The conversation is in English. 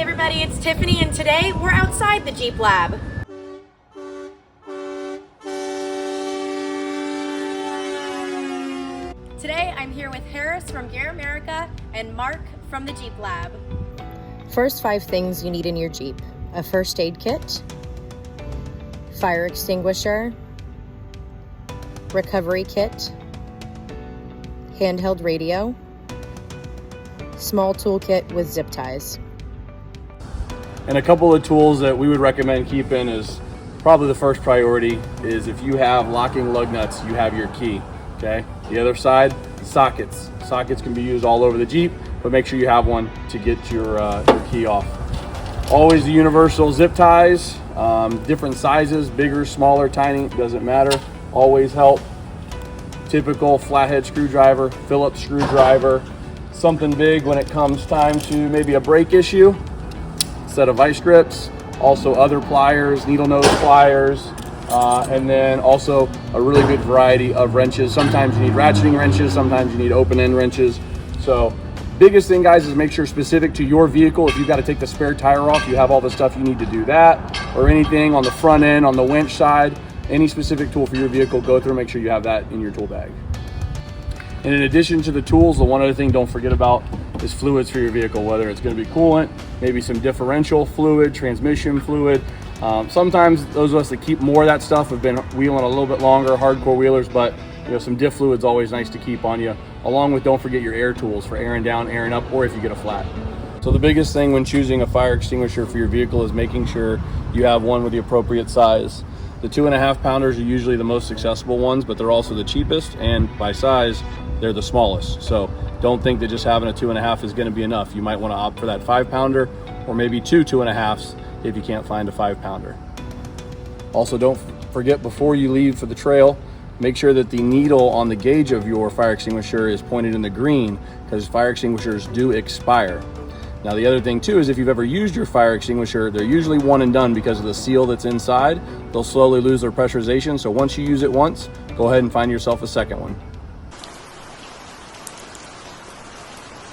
everybody, it's Tiffany, and today we're outside the Jeep Lab. Today I'm here with Harris from Gear America and Marc from the Jeep Lab. First 5 things you need in your Jeep: a first aid kit, fire extinguisher, recovery kit, handheld radio, small toolkit with zip ties. And a couple of tools that we would recommend keeping is probably the first priority is if you have locking lug nuts, you have your key, okay? The other side, sockets. Sockets can be used all over the Jeep, but make sure you have one to get your key off. Always the universal zip ties, different sizes, bigger, smaller, tiny, doesn't matter, always help. Typical flathead screwdriver, Phillips screwdriver, something big when it comes time to maybe a brake issue, set of vice grips, also other pliers, needle nose pliers, and then also a really good variety of wrenches. Sometimes you need ratcheting wrenches, sometimes you need open end wrenches. So biggest thing, guys, is make sure specific to your vehicle, if you've got to take the spare tire off, you have all the stuff you need to do that, or anything on the front end, on the winch side, any specific tool for your vehicle, go through, make sure you have that in your tool bag. And in addition to the tools, the one other thing don't forget about is fluids for your vehicle, whether it's going to be coolant, maybe some differential fluid, transmission fluid. Sometimes those of us that keep more of that stuff have been wheeling a little bit longer, hardcore wheelers, but some diff fluid's always nice to keep on you, along with don't forget your air tools for airing down, airing up, or if you get a flat. So the biggest thing when choosing a fire extinguisher for your vehicle is making sure you have one with the appropriate size. The 2.5 pounders are usually the most accessible ones, but they're also the cheapest, and by size, they're the smallest. So don't think that just having a 2.5 is going to be enough. You might want to opt for that 5 pounder, or maybe 2 2.5s if you can't find a 5 pounder. Also, don't forget, before you leave for the trail, make sure that the needle on the gauge of your fire extinguisher is pointed in the green, because fire extinguishers do expire. Now, the other thing too is if you've ever used your fire extinguisher, they're usually one and done because of the seal that's inside. They'll slowly lose their pressurization. So once you use it once, go ahead and find yourself a second one.